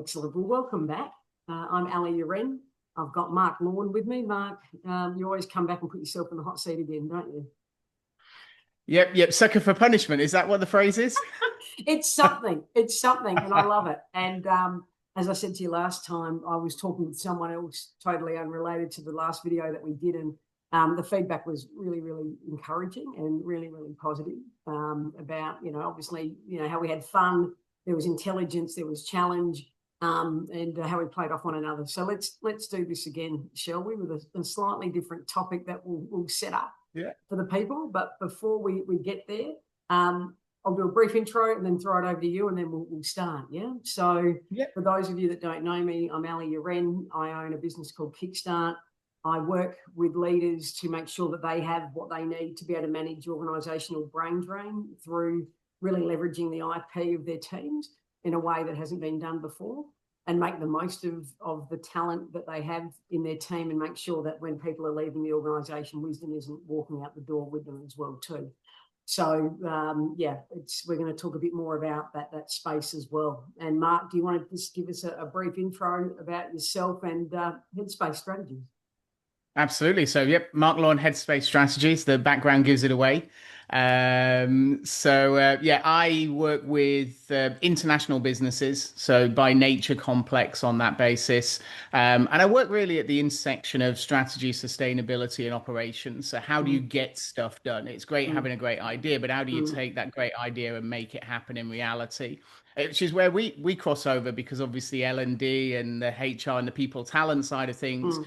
Excellent. Well, welcome back. I'm Ali Uren. I've got Marc Lawn with me. Marc, you always come back and put yourself in the hot seat again, don't you? Yep. Sucker for punishment. Is that what the phrase is? It's something. It's something, and I love it. And as I said to you last time, I was talking with someone else totally unrelated to the last video that we did, and the feedback was really, really encouraging and really, really positive about, obviously, how we had fun. There was intelligence, there was challenge, and how we played off one another. So let's do this again, shall we, with a slightly different topic that we'll set up Yeah. for the people. But before we get there, I'll do a brief intro and then throw it over to you, and then we'll start. Yeah. So Yeah. for those of you that don't know me, I'm Ali Uren. I own a business called Kickstart. I work with leaders to make sure that they have what they need to be able to manage organisational brain drain through really leveraging the IP of their teams in a way that hasn't been done before, and make the most of the talent that they have in their team, and make sure that when people are leaving the organisation, wisdom isn't walking out the door with them as well too. So we're going to talk a bit more about that space as well. And Marc, do you want to just give us a brief intro about yourself and Headspace Strategies? Absolutely. So, yep, Marc Lawn, Headspace Strategies. The background gives it away. I work with international businesses, so by nature complex on that basis. And I work really at the intersection of strategy, sustainability, and operations. So how do you get stuff done? It's great having a great idea, but how do you take that great idea and make it happen in reality? Which is where we cross over, because obviously L&D and the HR and the people talent side of things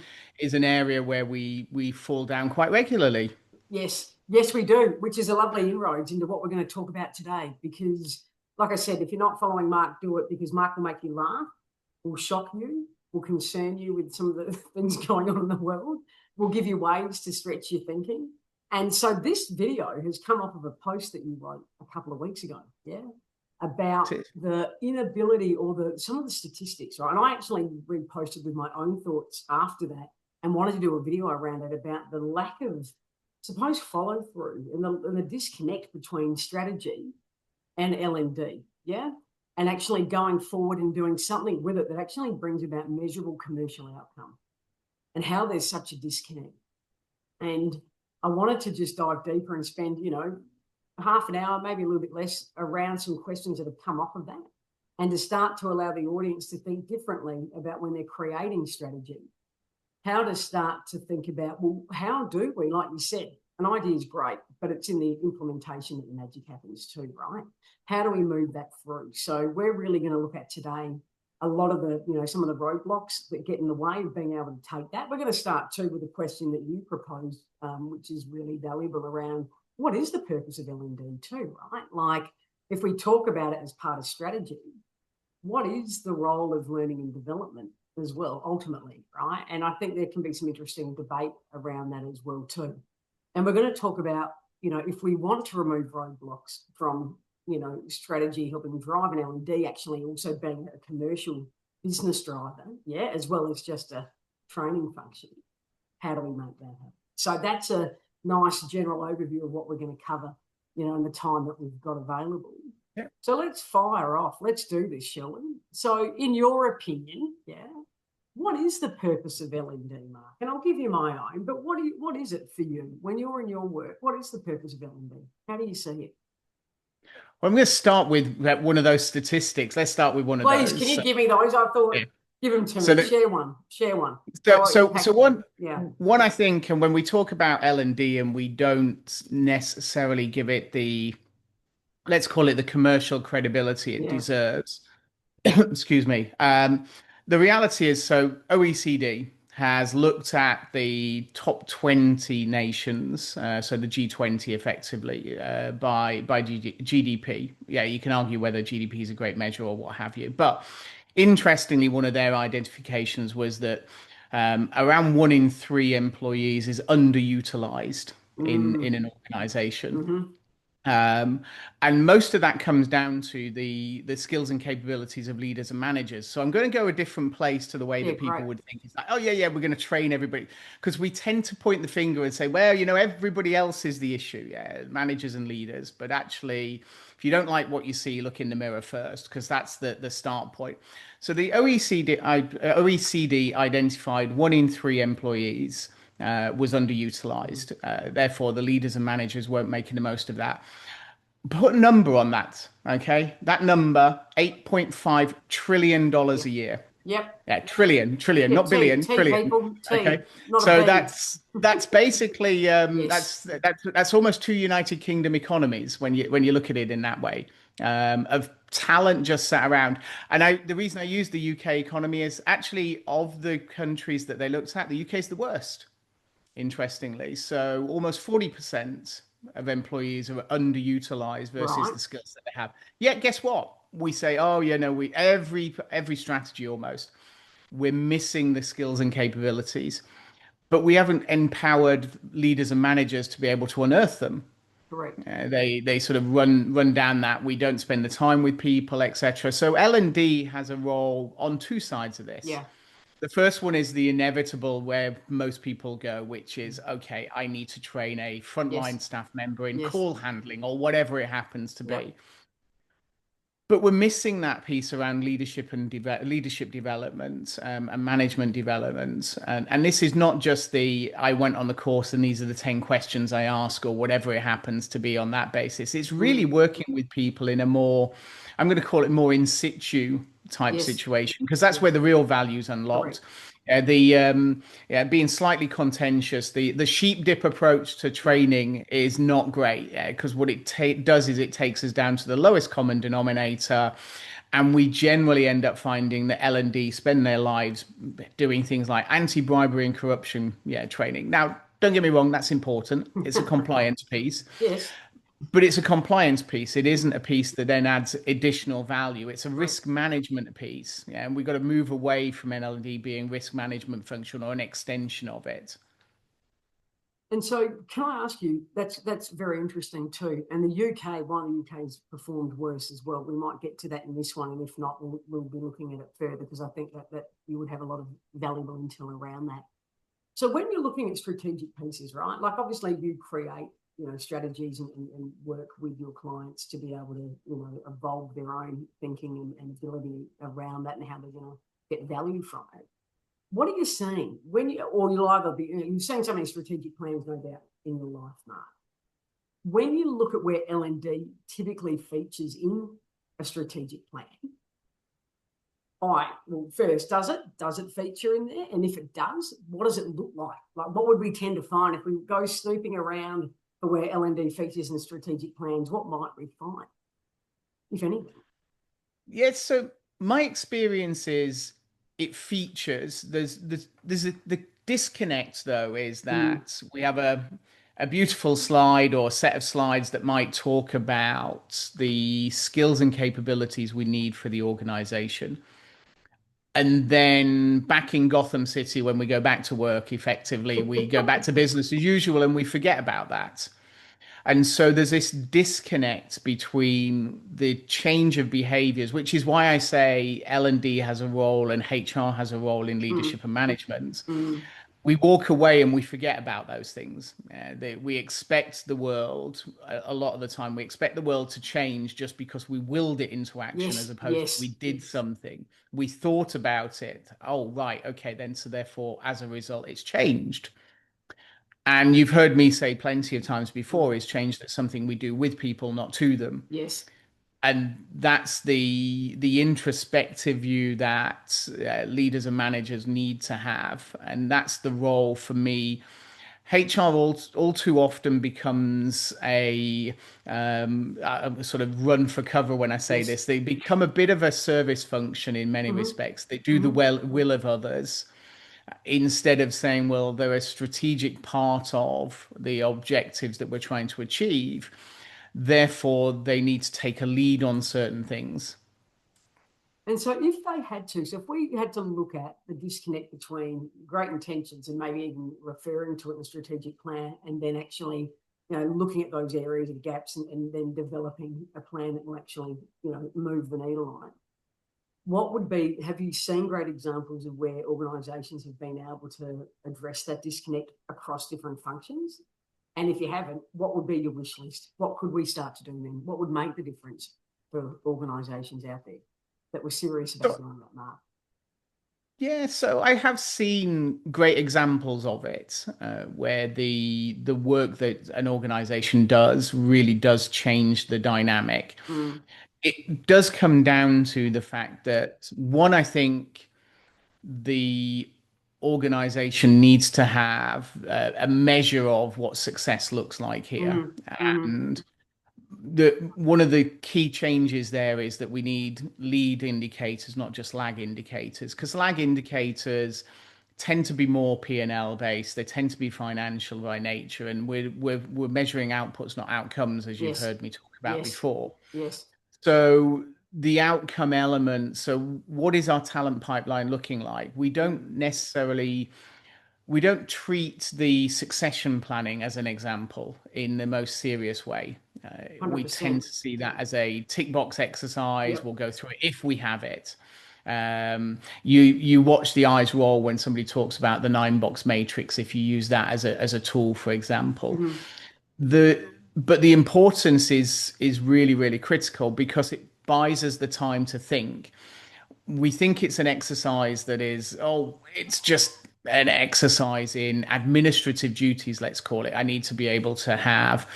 is an area where we fall down quite regularly. Yes, we do, which is a lovely inroads into what we're going to talk about today. Because, like I said, if you're not following Marc, do it, because Marc will make you laugh, will shock you, will concern you with some of the things going on in the world, will give you ways to stretch your thinking. And so this video has come off of a post that you wrote a couple of weeks ago, about the inability or some of the statistics, right? And I actually reposted with my own thoughts after that and wanted to do a video around it about the lack of, suppose, follow through and the disconnect between strategy and L&D, and actually going forward and doing something with it that actually brings about measurable commercial outcome, and how there's such a disconnect. And I wanted to just dive deeper and spend, half an hour, maybe a little bit less, around some questions that have come off of that, and to start to allow the audience to think differently about when they're creating strategy. How to start to think about, well, how do we, like you said, an idea is great, but it's in the implementation that the magic happens too, right? How do we move that through? So we're really going to look at today a lot of the, some of the roadblocks that get in the way of being able to take that. We're going to start too with a question that you proposed, which is really valuable, around what is the purpose of L&D too, right? Like, if we talk about it as part of strategy, what is the role of learning and development as well, ultimately, right? And I think there can be some interesting debate around that as well too. And we're going to talk about, if we want to remove roadblocks from, strategy helping drive an L&D actually also being a commercial business driver, as well as just a training function. How do we make that happen? So that's a nice general overview of what we're going to cover, in the time that we've got available. Yeah. So let's fire off. Let's do this, shall we? So in your opinion, what is the purpose of L&D, Marc? And I'll give you my own, but what is it for you when you're in your work? What is the purpose of L&D? How do you see it? Well, I'm going to start with one of those statistics. Let's start with one of Please, those. can you give me those? I thought, Yeah. give them to So me. the, Share one. so one I think, and when we talk about L&D and we don't necessarily give it the, let's call it, the commercial credibility it deserves. Excuse me. The reality is, so OECD has looked at the top 20 nations, so the G20 effectively, by GDP. Yeah, you can argue whether GDP is a great measure or what have you. But interestingly, one of their identifications was that around 1 in 3 employees is underutilized in an organization. Um, and most of that comes down to the skills and capabilities of leaders and managers. So I'm going to go a different place to the way that people great. would think. It's like, oh yeah, we're going to train everybody, because we tend to point the finger and say, well, everybody else is the issue, yeah, managers and leaders. But actually, if you don't like what you see, look in the mirror first, because that's the start point. So the OECD identified 1 in 3 employees was underutilized. Therefore, the leaders and managers weren't making the most of that. Put a number on that, okay? That number, $8.5 trillion a year. Yep. Yeah, trillion, Yeah, not billion, trillion. people, Okay, not so a B. that's basically Yes. that's almost 2 United Kingdom economies when you look at it in that way, of talent just sat around. And the reason I use the UK economy is actually, of the countries that they looked at, the UK is the worst, interestingly. So almost 40% of employees are underutilized versus Right. the skills that they have. Yet, guess what? We say, oh, we every strategy almost, we're missing the skills and capabilities, but we haven't empowered leaders and managers to be able to unearth them. Correct. They sort of run down that. We don't spend the time with people, etc. So L&D has a role on two sides of this. Yeah. The first one is the inevitable where most people go, which is, okay, I need to train a frontline Yes. staff member in Yes. call handling or whatever it happens to Yeah. be. But we're missing that piece around leadership and leadership development, and management development. And this is not just I went on the course and these are the 10 questions I ask or whatever it happens to be on that basis. It's really working with people in a more, I'm going to call it more in situ type Yes. situation, because that's where the real value's unlocked. Correct. Being slightly contentious, the sheep dip approach to training is not great, because what it does is it takes us down to the lowest common denominator, and we generally end up finding that L&D spend their lives doing things like anti-bribery and corruption, training. Now, don't get me wrong, that's important. It's a compliance piece. Yes. But it's a compliance piece. It isn't a piece that then adds additional value. It's a Correct. risk management piece. Yeah, and we've got to move away from NLD being risk management function or an extension of it. And so, can I ask you? That's very interesting too. And the UK, one of the UK's performed worse as well. We might get to that in this one, and if not, we'll be looking at it further, because I think that you would have a lot of valuable intel around that. So when you're looking at strategic pieces, right? Like obviously you create, strategies and work with your clients to be able to, evolve their own thinking and ability around that and how they're going to get value from it. What are you seeing or you'll either be, you're seeing so many strategic plans, no doubt, in your life, Mark. When you look at where L&D typically features in a strategic plan, all right, well, first, does it feature in there? And if it does, what does it look like? Like, what would we tend to find if we go snooping around for where L&D features in strategic plans? What might we find, if anything? Yes, so my experience is it features. The disconnect, though, is that we have a beautiful slide or set of slides that might talk about the skills and capabilities we need for the organization. And then back in Gotham City, when we go back to work, effectively, we go back to business as usual and we forget about that. And so there's this disconnect between the change of behaviors, which is why I say L&D has a role and HR has a role in leadership and management. We walk away and we forget about those things. We expect the world, a lot of the time, we expect the world to change just because we willed it into action, as opposed to we did something. We thought about it. Oh, right. Okay, then. So therefore, as a result, it's changed. And you've heard me say plenty of times before, is change that's something we do with people, not to them. Yes. And that's the introspective view that leaders and managers need to have. And that's the role for me. HR all too often becomes a sort of run for cover when I say this. They become a bit of a service function in many respects. They do the will of others, instead of saying, well, they're a strategic part of the objectives that we're trying to achieve. Therefore, they need to take a lead on certain things. And so if they had to, so if we had to look at the disconnect between great intentions and maybe even referring to it in a strategic plan and then actually looking at those areas of gaps and then developing a plan that will actually, move the needle on it. Have you seen great examples of where organisations have been able to address that disconnect across different functions? And if you haven't, what would be your wish list? What could we start to do then? What would make the difference for organisations out there that were serious about doing that, Mark? Yeah, so I have seen great examples of it, where the work that an organization does really does change the dynamic. It does come down to the fact that, one, I think the organization needs to have a measure of what success looks like here. And one of the key changes there is that we need lead indicators, not just lag indicators, because lag indicators tend to be more P&L based. They tend to be financial by nature, and we're measuring outputs, not outcomes, as you've heard me talk about before. Yes. So the outcome element. So what is our talent pipeline looking like? We don't treat the succession planning, as an example, in the most serious way. We tend to see that as a tick box exercise. We'll go through it if we have it. You watch the eyes roll when somebody talks about the 9-box matrix, if you use that as a tool, for example. But the importance is really, really critical, because it buys us the time to think. We think it's an exercise that is, it's just an exercise in administrative duties, let's call it. I need to be able to have,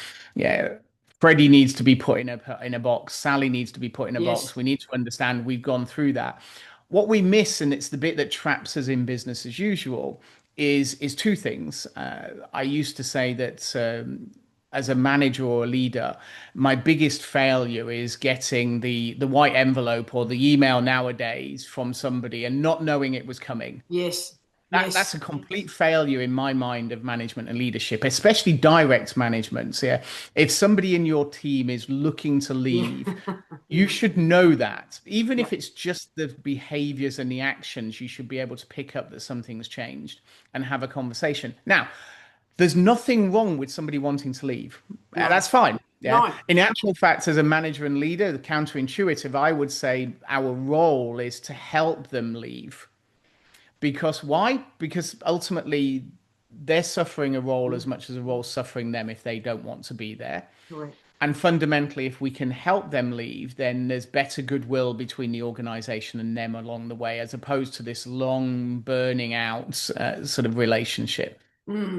Freddie needs to be put in a box. Sally needs to be put in a box. We need to understand we've gone through that. What we miss, and it's the bit that traps us in business as usual, is two things. I used to say that as a manager or a leader, my biggest failure is getting the white envelope or the email nowadays from somebody and not knowing it was coming. That's a complete failure in my mind of management and leadership, especially direct management. Yeah. If somebody in your team is looking to leave, you should know that. Even if it's just the behaviors and the actions, you should be able to pick up that something's changed and have a conversation. Now, there's nothing wrong with somebody wanting to leave. That's fine. Yeah. In actual fact, as a manager and leader, the counterintuitive, I would say our role is to help them leave. Because why? Because ultimately they're suffering a role as much as a role suffering them if they don't want to be there. And fundamentally, if we can help them leave, then there's better goodwill between the organization and them along the way, as opposed to this long burning out sort of relationship.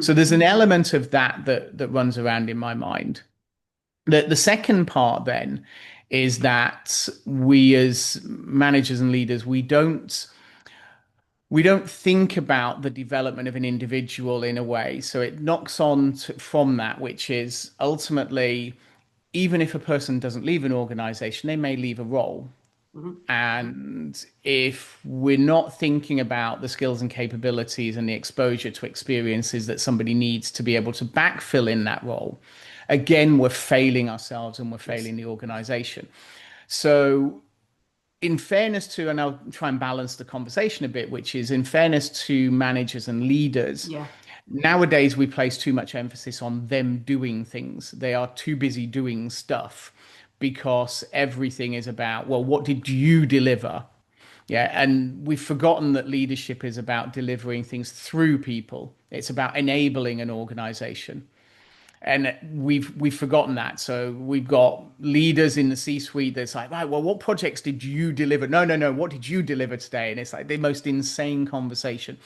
So there's an element of that runs around in my mind. The second part then is that we as managers and leaders, we don't think about the development of an individual in a way. So it knocks on from that, which is ultimately, even if a person doesn't leave an organization, they may leave a role. And if we're not thinking about the skills and capabilities and the exposure to experiences that somebody needs to be able to backfill in that role, again, we're failing ourselves and we're failing the organization. So in fairness to, and I'll try and balance the conversation a bit, which is in fairness to managers and leaders, nowadays we place too much emphasis on them doing things. They are too busy doing stuff, because everything is about, well, what did you deliver? Yeah. And we've forgotten that leadership is about delivering things through people. It's about enabling an organization. And we've forgotten that. So we've got leaders in the C-suite that's like, right, well, what projects did you deliver? No. What did you deliver today? And it's like the most insane conversation.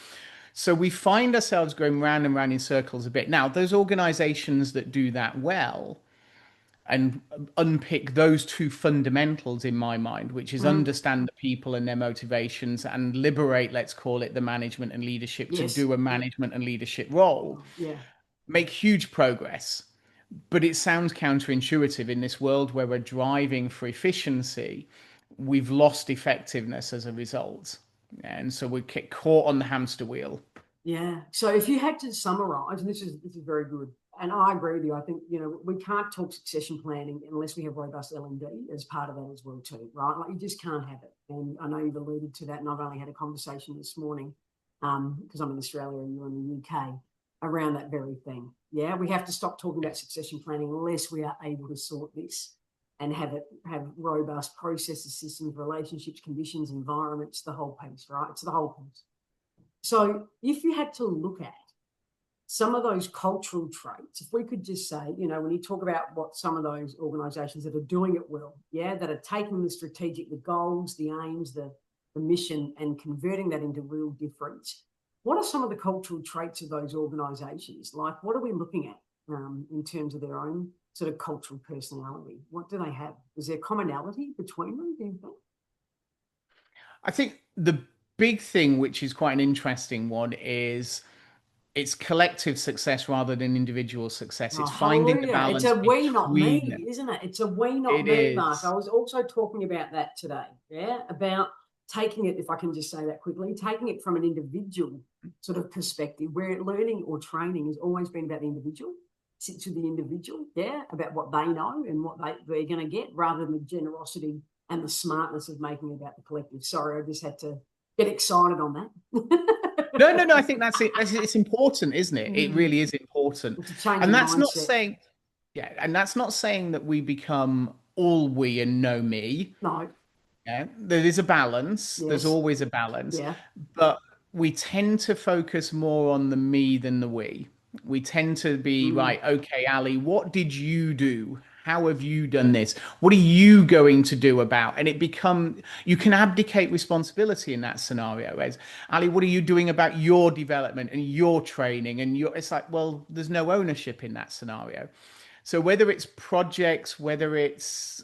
So we find ourselves going round and round in circles a bit. Now, those organizations that do that well and unpick those two fundamentals in my mind, which is understand the people and their motivations and liberate, let's call it, the management and leadership to do a management and leadership role, make huge progress. But it sounds counterintuitive in this world where we're driving for efficiency. We've lost effectiveness as a result. And so we get caught on the hamster wheel. Yeah. So if you had to summarize, and this is very good, and I agree with you. I think, we can't talk succession planning unless we have robust L&D as part of that as well too, right? Like, you just can't have it. And I know you've alluded to that, and I've only had a conversation this morning, because I'm in Australia and you're in the UK, around that very thing. Yeah, we have to stop talking about succession planning unless we are able to sort this and have robust processes, systems, relationships, conditions, environments, the whole piece, right? It's the whole piece. So if you had to look at some of those cultural traits, if we could just say, you know, when you talk about what some of those organizations that are doing it well, yeah, that are taking the strategic, the goals, the aims, the mission, and converting that into real difference, what are some of the cultural traits of those organizations? Like, what are we looking at in terms of their own sort of cultural personality? What do they have? Is there commonality between them, do you think? I think the big thing, which is quite an interesting one, is it's collective success rather than individual success. It's finding the Hallelujah. It's balance a we, not between me, isn't it? It's a we, not it me, Mark. I is. was also talking about that today, yeah, about taking it, if I can just say that quickly, taking it from an individual sort of perspective, where learning or training has always been about the individual, sits with the individual, yeah, about what they know and what they're going to get, rather than the generosity and the smartness of making it about the collective. Sorry, I just had to get excited on that. No. I think that's it. It's important, isn't it? It really is important. It's a change And in that's not mindset. saying, and that's not saying that we become all we and no me. No. Yeah, there is a balance. There's Yes. always a balance, Yeah. but we tend to focus more on the me than the we. We tend to be right. Okay, Ali, what did you do? How have you done this? What are you going to do about? And you can abdicate responsibility in that scenario. As Ali, what are you doing about your development and your training? And it's like, well, there's no ownership in that scenario. So whether it's projects, whether it's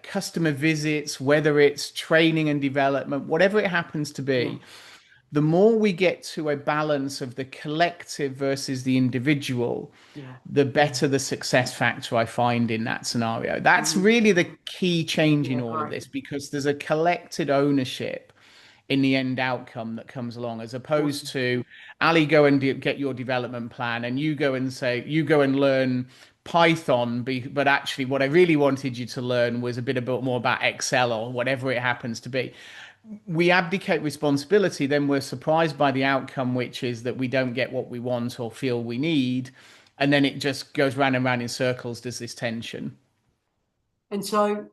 customer visits, whether it's training and development, whatever it happens to be, the more we get to a balance of the collective versus the individual, the better the success factor I find in that scenario. That's really the key change in all of this, because there's a collected ownership in the end outcome that comes along, as opposed to Ali, go and get your development plan and you go and learn Python, but actually what I really wanted you to learn was a bit more about Excel or whatever it happens to be. We abdicate responsibility, then we're surprised by the outcome, which is that we don't get what we want or feel we need, and then it just goes round and round in circles. There's this tension. And so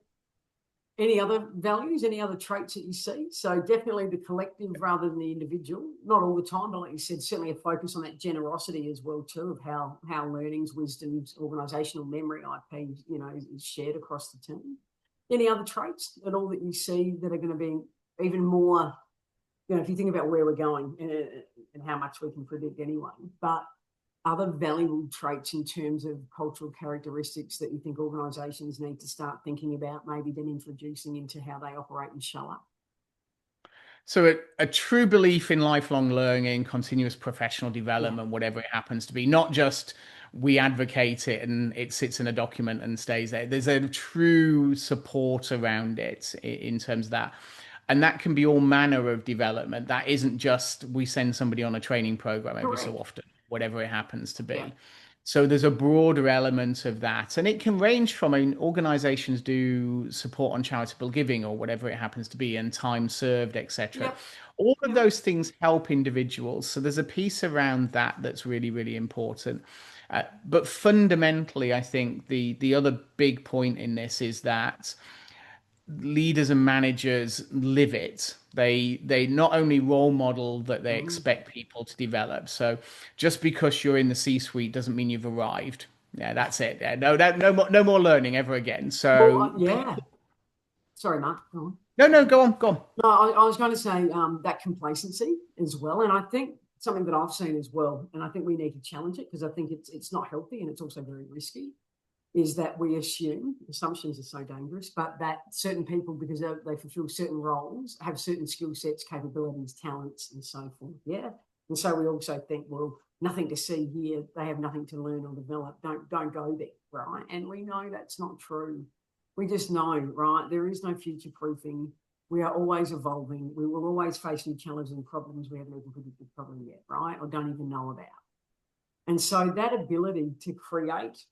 any other values, any other traits that you see? So definitely the collective rather than the individual. Not all the time, but like you said, certainly a focus on that generosity as well too, of how learnings, wisdoms, organisational memory, IP, you know, is shared across the team. Any other traits at all that you see that are going to be even more, you know, if you think about where we're going and how much we can predict anyway, but other valuable traits in terms of cultural characteristics that you think organisations need to start thinking about, maybe then introducing into how they operate and show up? So a true belief in lifelong learning, continuous professional development, whatever it happens to be, not just we advocate it and it sits in a document and stays there. There's a true support around it in terms of that. And that can be all manner of development. That isn't just we send somebody on a training program every so often, whatever it happens to be. So there's a broader element of that. And it can range from, I mean, organizations do support on charitable giving or whatever it happens to be, and time served, etc. All of those things help individuals. So there's a piece around that that's really, really important. But fundamentally, I think the other big point in this is that leaders and managers live it. They not only role model that they expect people to develop. So just because you're in the C-suite doesn't mean you've arrived. Yeah, that's it. Yeah, no more learning ever again. So Sorry, Mark. Go on. No, go on. No, I was going to say that complacency as well, and I think something that I've seen as well, and I think we need to challenge it because I think it's not healthy and it's also very risky, is that we assume, assumptions are so dangerous, but that certain people, because they fulfill certain roles, have certain skill sets, capabilities, talents, and so forth. Yeah. And so we also think, well, nothing to see here. They have nothing to learn or develop. Don't go there, right? And we know that's not true. We just know, right? There is no future proofing. We are always evolving. We will always face new challenges and problems we haven't even predicted probably yet, right? Or don't even know about. And so that ability to create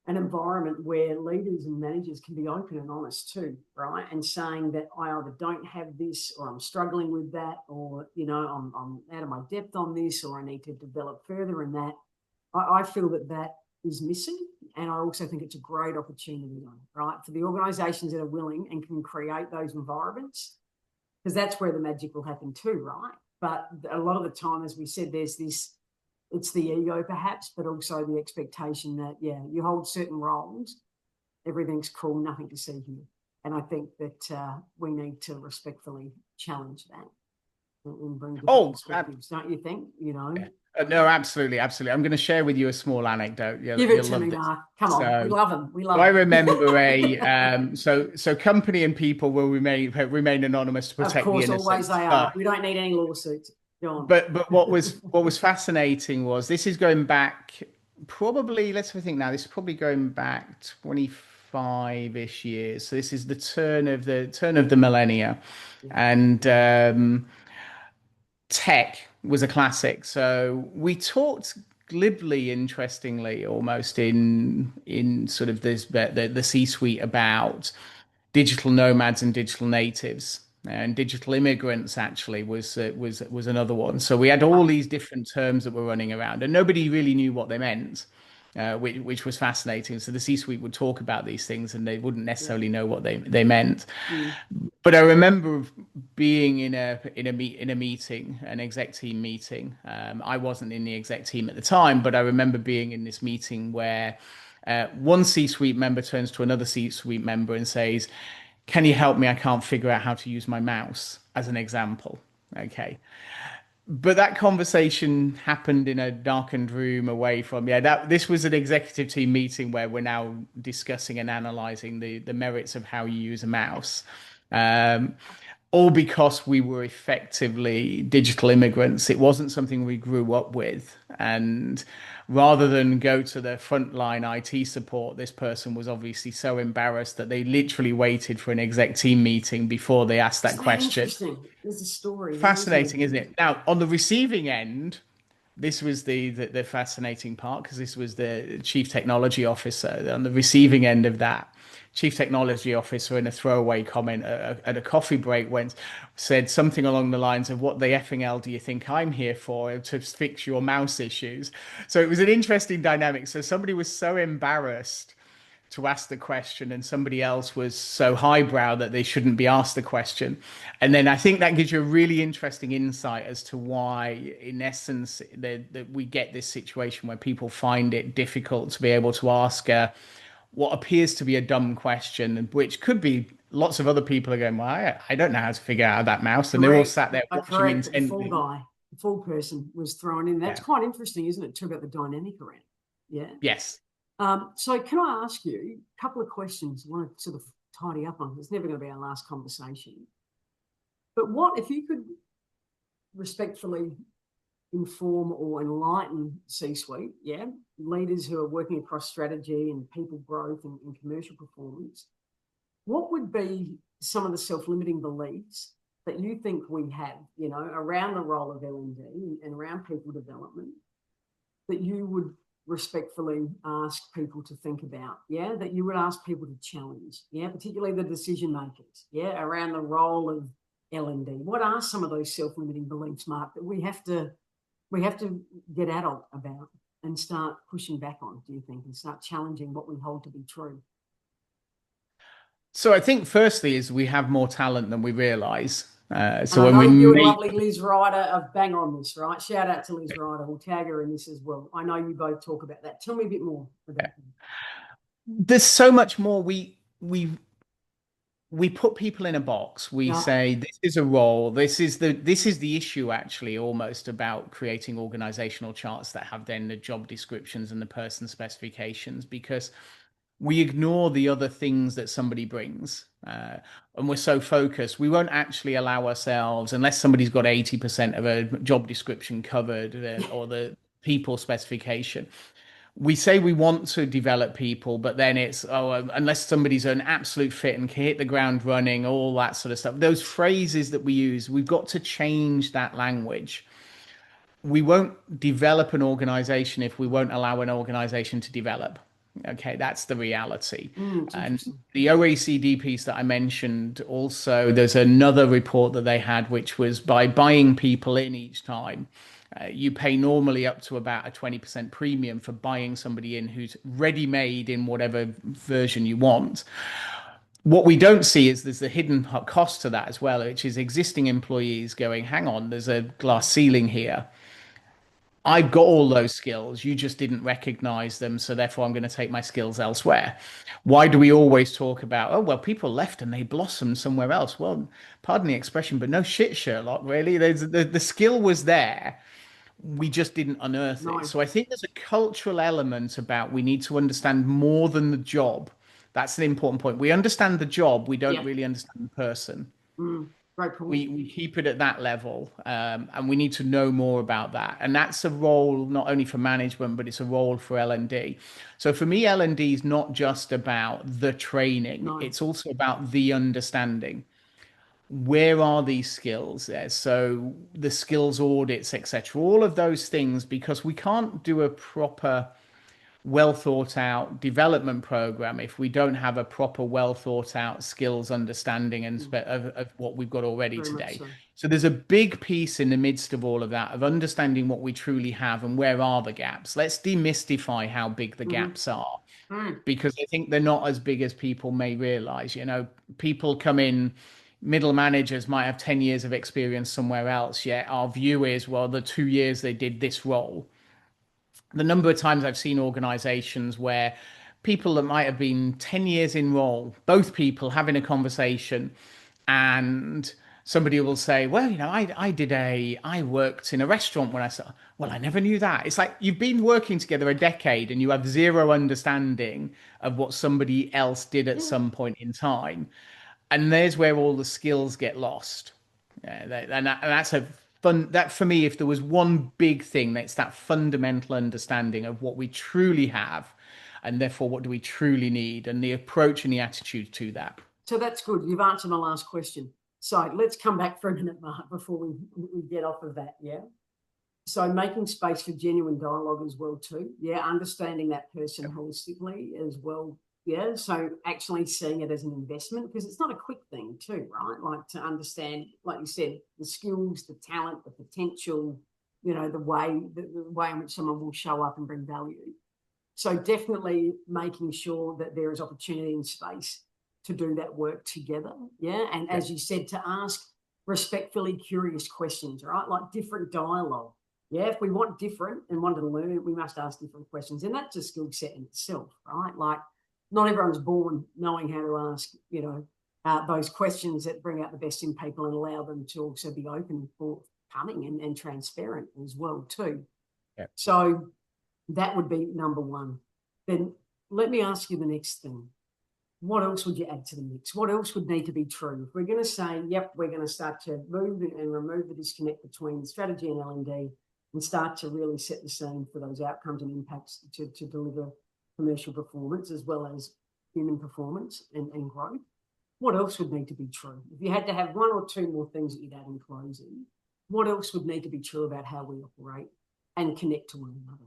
an environment where leaders and managers can be open and honest too, right? And saying that I either don't have this, or I'm struggling with that, or, you know, I'm out of my depth on this, or I need to develop further in that. I feel that is missing. And I also think it's a great opportunity, right, for the organisations that are willing and can create those environments, because that's where the magic will happen too, right? But a lot of the time, as we said, there's this, it's the ego perhaps, but also the expectation that, yeah, you hold certain roles, everything's cool, nothing to see here. And I think that we need to respectfully challenge that and bring different perspectives, don't you think? You know? Yeah. No, absolutely, absolutely. I'm going to share with you a small anecdote. Give it to me, Mark. Come on, we love them. We love. I remember so company and people will remain anonymous to protect the innocent. Of course, always they are. We don't need any lawsuits. Go on. But what was fascinating was, this is going back probably, let's think now. This is probably going back 25-ish years. So this is the turn of the millennia, and tech was a classic. So we talked glibly, interestingly, almost in sort of this the C-suite about digital nomads and digital natives, and digital immigrants actually was another one. So we had all these different terms that were running around, and nobody really knew what they meant. Which was fascinating. So the C-suite would talk about these things, and they wouldn't necessarily know what they meant. But I remember being in a meeting, an exec team meeting. I wasn't in the exec team at the time, but I remember being in this meeting where one C-suite member turns to another C-suite member and says, "Can you help me? I can't figure out how to use my mouse," as an example. Okay. But that conversation happened in a darkened room away from, this was an executive team meeting where we're now discussing and analyzing the merits of how you use a mouse. All because we were effectively digital immigrants. It wasn't something we grew up with. And rather than go to the frontline IT support, this person was obviously so embarrassed that they literally waited for an exec team meeting before they asked that question. Interesting. There's a story. Fascinating, isn't it? Now, on the receiving end, this was the fascinating part, because this was the chief technology officer. On the receiving end of that, chief technology officer, in a throwaway comment at a coffee break, said something along the lines of, "What the effing hell do you think I'm here for? To fix your mouse issues?" So it was an interesting dynamic. So somebody was so embarrassed to ask the question, and somebody else was so highbrow that they shouldn't be asked the question. And then I think that gives you a really interesting insight as to why, in essence, that we get this situation where people find it difficult to be able to ask what appears to be a dumb question, which could be lots of other people are going, "Well, I don't know how to figure out that mouse," and they're all sat there watching intently. The full person was thrown in. That's quite interesting, isn't it? Talk about the dynamic around. Yeah. Yes. So can I ask you a couple of questions I want to sort of tidy up on? It's never going to be our last conversation. But what if you could respectfully inform or enlighten C-suite, leaders who are working across strategy and people growth and commercial performance, what would be some of the self-limiting beliefs that you think we have, around the role of L&D and around people development, that you would respectfully ask people to think about, that you would ask people to challenge, particularly the decision makers, around the role of L&D? What are some of those self-limiting beliefs, Mark, that we have to get adult about and start pushing back on, do you think, and start challenging what we hold to be true? So I think firstly is we have more talent than we realize. So when we you and lovely Liz Ryder are bang on this, right? Shout out to Liz Ryder. We'll tag her in this as well. I know you both talk about that. Tell me a bit more about that. There's so much more. We put people in a box. We say this is a role. This is the issue, actually, almost, about creating organizational charts that have then the job descriptions and the person specifications, because we ignore the other things that somebody brings, and we're so focused. We won't actually allow ourselves, unless somebody's got 80% of a job description covered, or the people specification. We say we want to develop people, but then it's, unless somebody's an absolute fit and can hit the ground running, all that sort of stuff. Those phrases that we use, we've got to change that language. We won't develop an organization if we won't allow an organization to develop. Okay, that's the reality. And the OECD piece that I mentioned, also, there's another report that they had, which was by buying people in each time, You pay normally up to about a 20% premium for buying somebody in who's ready made in whatever version you want. What we don't see is there's the hidden cost to that as well, which is existing employees going, hang on, there's a glass ceiling here. I've got all those skills. You just didn't recognize them. So therefore, I'm going to take my skills elsewhere. Why do we always talk about, oh, well, people left and they blossomed somewhere else? Well, pardon the expression, but no shit, Sherlock, really. The skill was there. We just didn't unearth it. So I think there's a cultural element about we need to understand more than the job. That's an important point. We understand the job. We don't really understand the person. Right. We keep it at that level, and we need to know more about that. And that's a role not only for management, but it's a role for L&D. So for me, L&D is not just about the training. It's also about the understanding. Where are these skills there? So the skills audits, etc. All of those things, because we can't do a proper well thought out development program if we don't have a proper well thought out skills understanding of what we've got already today. So there's a big piece in the midst of all of that of understanding what we truly have and where are the gaps. Let's demystify how big the gaps are, because I think they're not as big as people may realize. You know, people come in, middle managers might have 10 years of experience somewhere else, yet our view is, well, the 2 years they did this role. The number of times I've seen organizations where people that might have been 10 years in role, both people having a conversation, and somebody will say, well, you know, I worked in a restaurant when I started. Well, I never knew that. It's like you've been working together a decade and you have zero understanding of what somebody else did at some point in time. And there's where all the skills get lost. And that's a fun, that for me, if there was one big thing, that's that fundamental understanding of what we truly have, and therefore what do we truly need, and the approach and the attitude to that. So that's good. You've answered my last question. So let's come back for a minute, Mark, before we get off of that. Yeah. So making space for genuine dialogue as well too. Yeah. Understanding that person holistically as well. Yeah. So actually seeing it as an investment, because it's not a quick thing too, right? Like to understand, like you said, the skills, the talent, the potential, you know, the way in which someone will show up and bring value. So definitely making sure that there is opportunity and space to do that work together. Yeah. And as you said, to ask respectfully curious questions, right? Like different dialogue. Yeah. If we want different and want to learn, we must ask different questions. And that's a skill set in itself, right? Like not everyone's born knowing how to ask, you know, those questions that bring out the best in people and allow them to also be open, forthcoming and transparent as well too. Yeah. So that would be number one. Then let me ask you the next thing. What else would you add to the mix? What else would need to be true? If we're going to say, yep, we're going to start to move and remove the disconnect between strategy and L&D and start to really set the scene for those outcomes and impacts to deliver commercial performance as well as human performance and growth, what else would need to be true? If you had to have one or two more things that you'd add in closing, what else would need to be true about how we operate and connect to one another?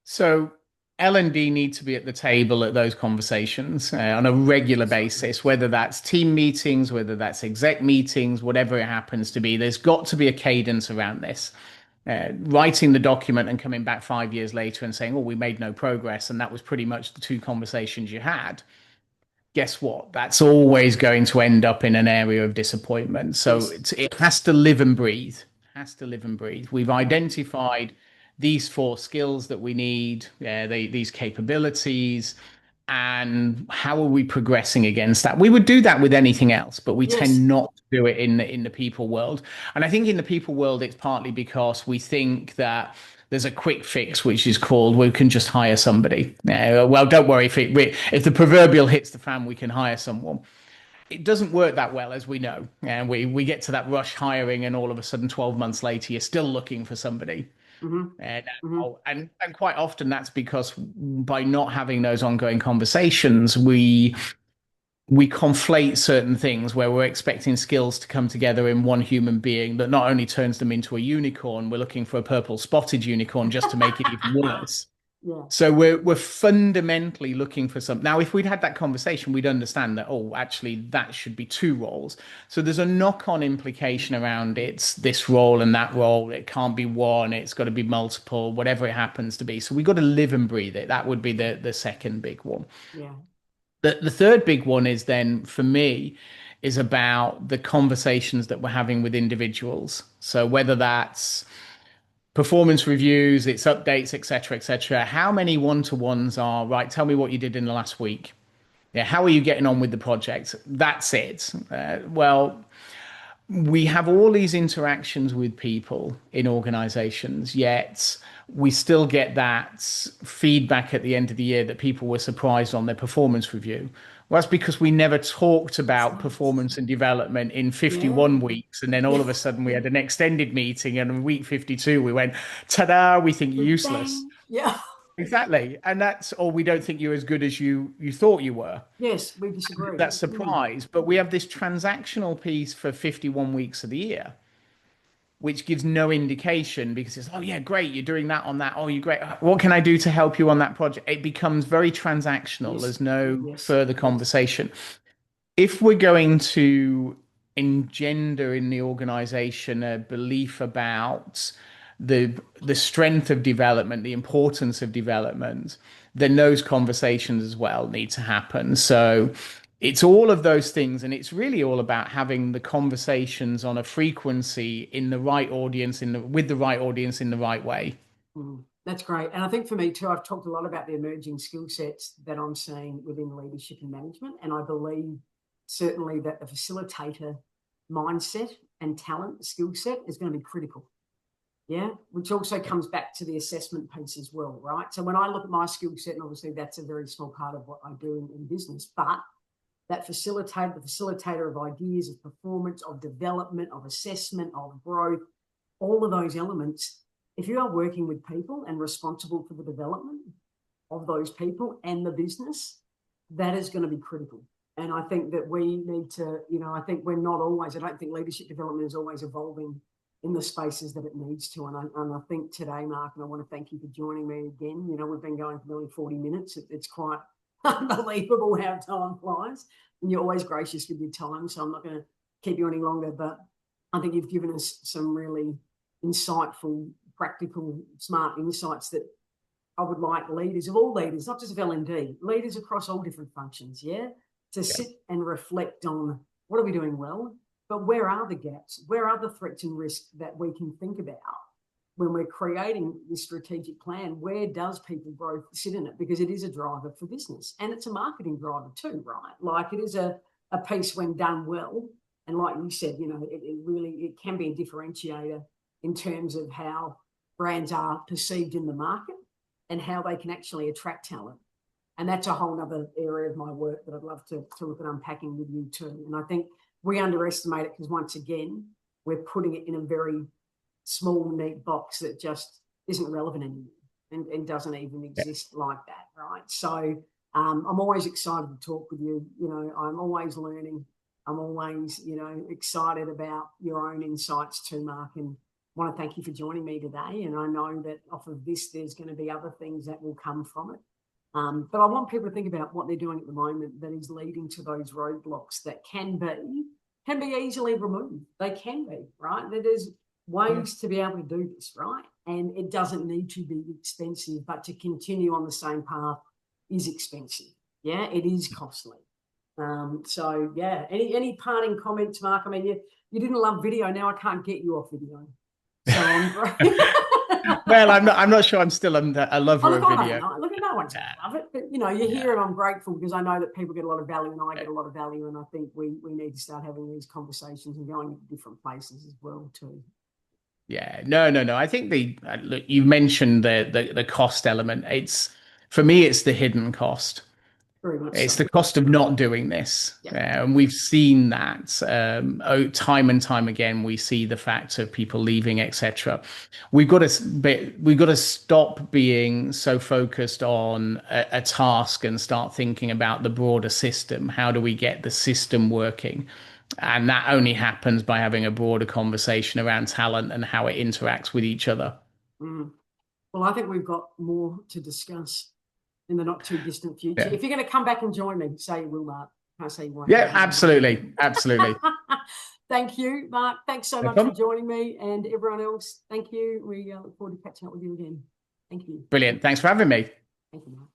So L&D need to be at the table at those conversations on a regular basis, whether that's team meetings, whether that's exec meetings, whatever it happens to be. There's got to be a cadence around this. Writing the document and coming back 5 years later and saying, oh, we made no progress, and that was pretty much the two conversations you had. Guess what? That's always going to end up in an area of disappointment. So it has to live and breathe. Has to live and breathe. We've identified these 4 skills that we need, these capabilities, and how are we progressing against that? We would do that with anything else, but we tend not to do it in the people world. And I think in the people world, it's partly because we think that there's a quick fix, which is called, we can just hire somebody. Well, don't worry, if the proverbial hits the fan, we can hire someone. It doesn't work that well, as we know. And we get to that rush hiring, and all of a sudden, 12 months later, you're still looking for somebody. And quite often that's because by not having those ongoing conversations, we conflate certain things where we're expecting skills to come together in one human being that not only turns them into a unicorn, we're looking for a purple spotted unicorn just to make it even worse. Yeah. So we're fundamentally looking for something. Now, if we'd had that conversation, we'd understand that, oh, actually, that should be two roles. So there's a knock-on implication around it's this role and that role. It can't be one, it's got to be multiple, whatever it happens to be. So we've got to live and breathe it. That would be the second big one. Yeah. The third big one is then for me is about the conversations that we're having with individuals. So whether that's performance reviews, its updates, etc., etc. How many one-to-ones are right? Tell me what you did in the last week. Yeah, how are you getting on with the project? That's it. Well, we have all these interactions with people in organizations, yet we still get that feedback at the end of the year that people were surprised on their performance review. Well, that's because we never talked about performance and development in Yeah. 51 weeks. And then all of a sudden we had an extended meeting, and in week 52, we went, ta-da, we think you're useless. Bang. Yeah. Exactly. And that's, or we don't think you're as good as you thought you were. Yes, we disagree. That surprise. But we have this transactional piece for 51 weeks of the year, which gives no indication because it's, oh, yeah, great, you're doing that on that. Oh, you're great. What can I do to help you on that project? It becomes very transactional. Yes. There's no Yes. further conversation. If we're going to engender in the organization a belief about the the strength of development, the importance of development, then those conversations as well need to happen. So it's all of those things, and it's really all about having the conversations on a frequency in the right audience, with the right audience in the right way. That's great. And I think for me too, I've talked a lot about the emerging skill sets that I'm seeing within leadership and management. And I believe certainly that the facilitator mindset and talent skill set is going to be critical. Yeah, which also comes back to the assessment piece as well, right? So when I look at my skill set, and obviously that's a very small part of what I do in business, but that the facilitator of ideas, of performance, of development, of assessment, of growth, all of those elements, if you are working with people and responsible for the development of those people and the business, that is going to be critical. And I think that we need to, I think we're not always, I don't think leadership development is always evolving in the spaces that it needs to. And I think today, Mark, and I want to thank you for joining me again. We've been going for nearly 40 minutes. It's quite unbelievable how time flies. And you're always gracious with your time, so I'm not going to keep you any longer. But I think you've given us some really insightful, practical, smart insights that I would like leaders of all leaders, not just of L&D, leaders across all different functions, to sit and reflect on what are we doing well, but where are the gaps? Where are the threats and risks that we can think about when we're creating this strategic plan? Where does people growth sit in it? Because it is a driver for business, and it's a marketing driver too, right? Like, it is a piece when done well. And like you said, it can be a differentiator in terms of how brands are perceived in the market and how they can actually attract talent. And that's a whole other area of my work that I'd love to look at unpacking with you too. And I think we underestimate it because, once again, we're putting it in a very small, neat box that just isn't relevant anymore and doesn't even exist like that, right? So I'm always excited to talk with you. I'm always learning. I'm always, excited about your own insights too, Mark, and want to thank you for joining me today. And I know that off of this, there's going to be other things that will come from it. But I want people to think about what they're doing at the moment that is leading to those roadblocks that can be easily removed. They can be, right? There's ways to be able to do this, right? And it doesn't need to be expensive, but to continue on the same path is expensive. Yeah, it is costly. So yeah, any parting comments, Mark? I mean, you didn't love video. Now I can't get you off video. So I'm great. Well, I'm not sure I'm still a lover of video. Look, no one's going to love it, but you're here, and I'm grateful because I know that people get a lot of value, and I get a lot of value, and I think we need to start having these conversations and going to different places as well too. Yeah, no. I think look, you mentioned the cost element. For me, it's the hidden cost. It's the cost of not doing this. And we've seen that time and time again. We see the fact of people leaving, etc. We've got to stop being so focused on a task and start thinking about the broader system. How do we get the system working? And that only happens by having a broader conversation around talent and how it interacts with each other. Well, I think we've got more to discuss in the not too distant future. Yeah. If you're going to come back and join me, say you will, Mark. Can't say you won't. Yeah, absolutely. Absolutely. Thank you, Mark. Thanks so much for joining me, and everyone else. Thank you. We look forward to catching up with you again. Thank you. Brilliant. Thanks for having me. Thank you, Mark.